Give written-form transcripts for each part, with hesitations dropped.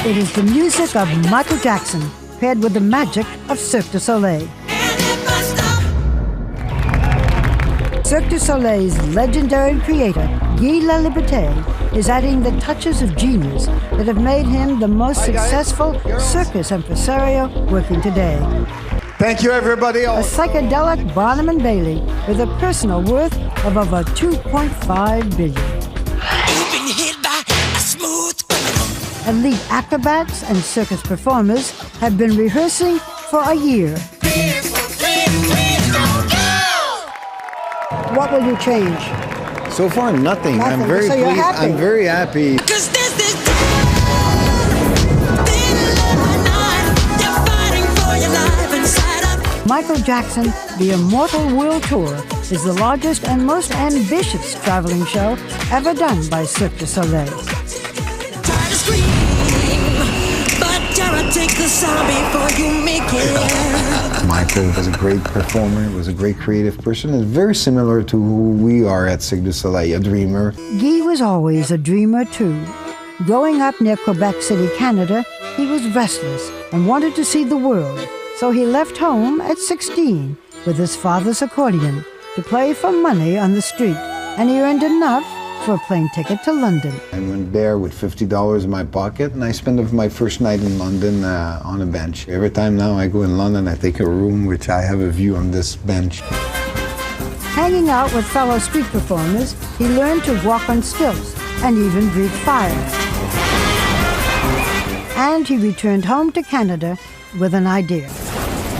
It is the music of Michael Jackson paired with the magic of Cirque du Soleil. Cirque du Soleil's legendary creator, Guy Laliberté, is adding the touches of genius that have made him the most successful circus impresario working today. Thank you, everybody. A psychedelic Barnum and Bailey with a personal worth of over $2.5 billion. Elite acrobats and circus performers have been rehearsing for a year. What will you change? So far, nothing. Nothing. I'm very So you're pleased. happy? I'm very happy. Michael Jackson, The Immortal World Tour, is the largest and most ambitious traveling show ever done by Cirque du Soleil. Michael was a great performer, was a great creative person, and very similar to who we are at Cirque du Soleil, a dreamer. Guy was always a dreamer too. Growing up near Quebec City, Canada, he was restless and wanted to see the world. So he left home at 16 with his father's accordion to play for money on the street, and he earned enough for a plane ticket to London. I went there with $50 in my pocket, and I spent my first night in London on a bench. Every time now I go in London, I take a room which I have a view on this bench. Hanging out with fellow street performers, he learned to walk on stilts and even breathe fire. And he returned home to Canada with an idea.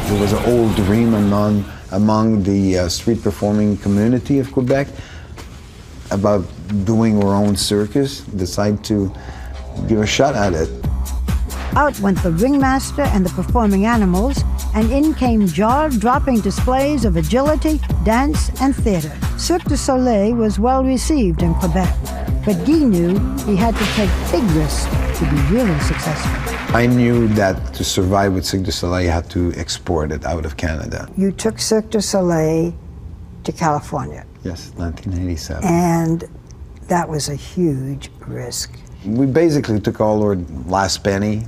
There was an old dream among the street performing community of Quebec about doing our own circus. Decided to give a shot at it. Out went the ringmaster and the performing animals, and in came jaw-dropping displays of agility, dance, and theater. Cirque du Soleil was well received in Quebec, but Guy knew he had to take big risks to be really successful. I knew that to survive with Cirque du Soleil, I had to export it out of Canada. You took Cirque du Soleil to California. Yes, 1987. And that was a huge risk. We basically took all our last penny,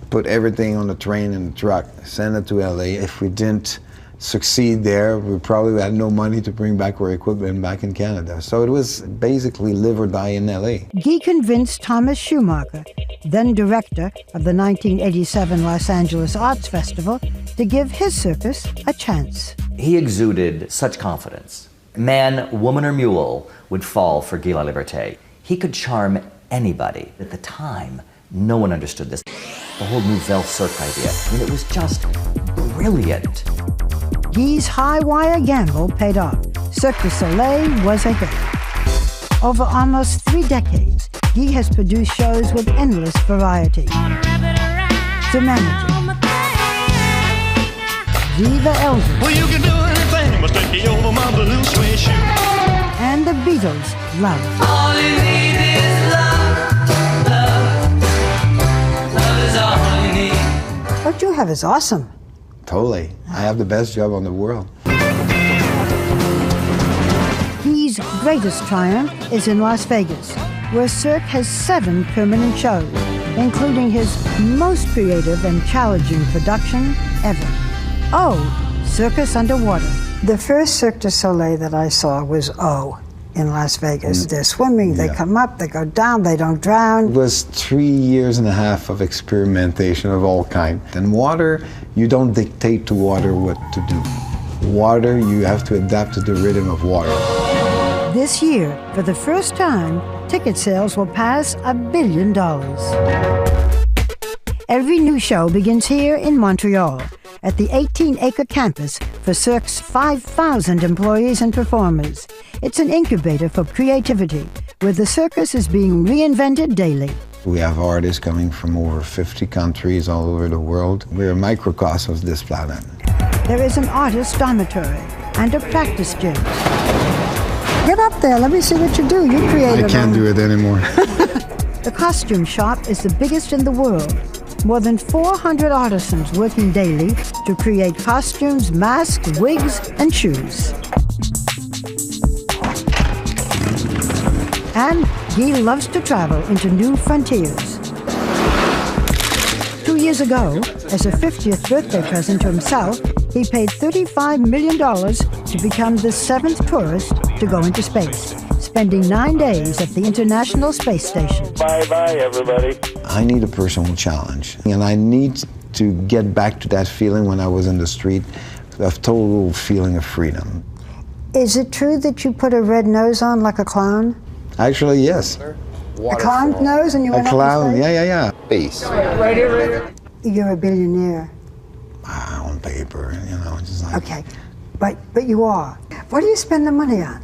put everything on the train and the truck, sent it to LA. If we didn't succeed there, we probably had no money to bring back our equipment back in Canada. So it was basically live or die in LA. Guy convinced Thomas Schumacher, then director of the 1987 Los Angeles Arts Festival, to give his circus a chance. He exuded such confidence. Man, woman, or mule would fall for Guy Laliberté. He could charm anybody. At the time, no one understood this. The whole Nouvelle Cirque idea. I mean, it was just brilliant. Guy's high-wire gamble paid off. Cirque du Soleil was a hit. Over almost 3 decades, Guy has produced shows with endless variety. Humanity. Viva Elvis. Well, you can do anything but take me over my blue suede shoe. And the Beatles' Love. All you need is love, love. Love is all you need. What you have is awesome. Totally. I have the best job on the world. Guy's greatest triumph is in Las Vegas, where Cirque has 7 permanent shows, including his most creative and challenging production ever. Oh, Circus Underwater. The first Cirque du Soleil that I saw was in Las Vegas. They're swimming, they come up, they go down, they don't drown. It was 3.5 years of experimentation of all kinds. And water, you don't dictate to water what to do. Water, you have to adapt to the rhythm of water. This year, for the first time, ticket sales will pass $1 billion. Every new show begins here in Montreal, at the 18-acre campus for Cirque's 5,000 employees and performers. It's an incubator for creativity, where the circus is being reinvented daily. We have artists coming from over 50 countries all over the world. We're a microcosm of this planet. There is an artist dormitory and a practice gym. Get up there, let me see what you do. You created I can't do it anymore. The costume shop is the biggest in the world. More than 400 artisans working daily to create costumes, masks, wigs, and shoes. And Guy loves to travel into new frontiers. years ago, as a 50th birthday present to himself, he paid $35 million to become the 7th tourist to go into space, spending 9 days at the International Space Station. Bye-bye, everybody. I need a personal challenge, and I need to get back to that feeling when I was in the street, of total feeling of freedom. Is it true that you put a red nose on like a clown? Actually, yes. A clown nose and you went A clown, up in space? yeah. Space. Right here. You're a billionaire. On paper, just like... Okay, but you are. What do you spend the money on?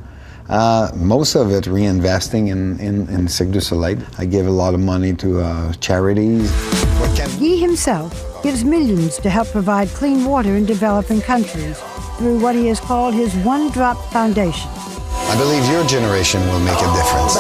Most of it reinvesting in Cirque du Soleil. I give a lot of money to charities. Guy himself gives millions to help provide clean water in developing countries through what he has called his One Drop Foundation. I believe your generation will make a difference.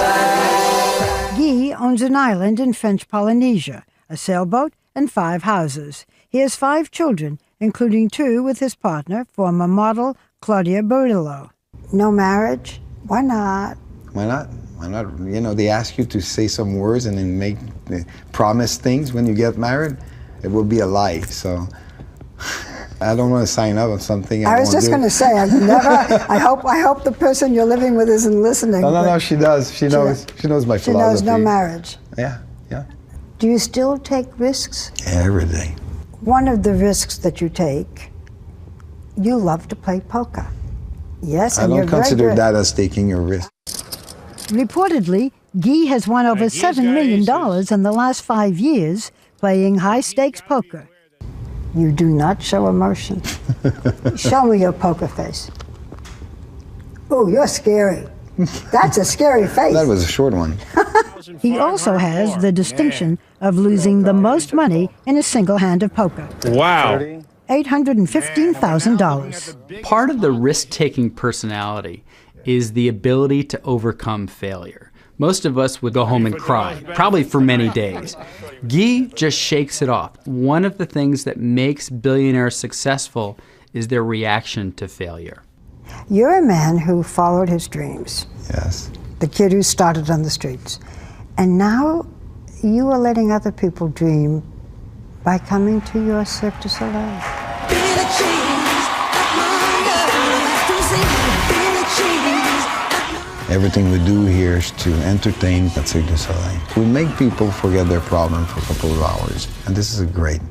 Guy owns an island in French Polynesia, a sailboat, and 5 houses. He has 5 children, including 2 with his partner, former model Claudia Barillo. No marriage? Why not? Why not? Why not? They ask you to say some words and then promise things when you get married. It will be a lie, so I don't want to sign up on something I was just going to say, I hope the person you're living with isn't listening. No, she does. She knows my philosophy. She knows no marriage. Yeah. Do you still take risks? Every day. One of the risks that you take, you love to play poker. Yes, and I you're don't very consider good. that as taking a risk. Reportedly, Guy has won over $7 million in the last 5 years playing high-stakes poker. You do not show emotion. Show me your poker face. Oh, you're scary. That's a scary face. That was a short one. He also has the distinction of losing the most money in a single hand of poker. Wow. $815,000. Part of the risk-taking personality is the ability to overcome failure. Most of us would go home and cry, probably for many days. Guy just shakes it off. One of the things that makes billionaires successful is their reaction to failure. You're a man who followed his dreams. Yes. The kid who started on the streets. And now you are letting other people dream by coming to your Cirque du Soleil. Everything we do here is to entertain at Cirque du Soleil. We make people forget their problem for a couple of hours. And this is great.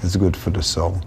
It's good for the soul.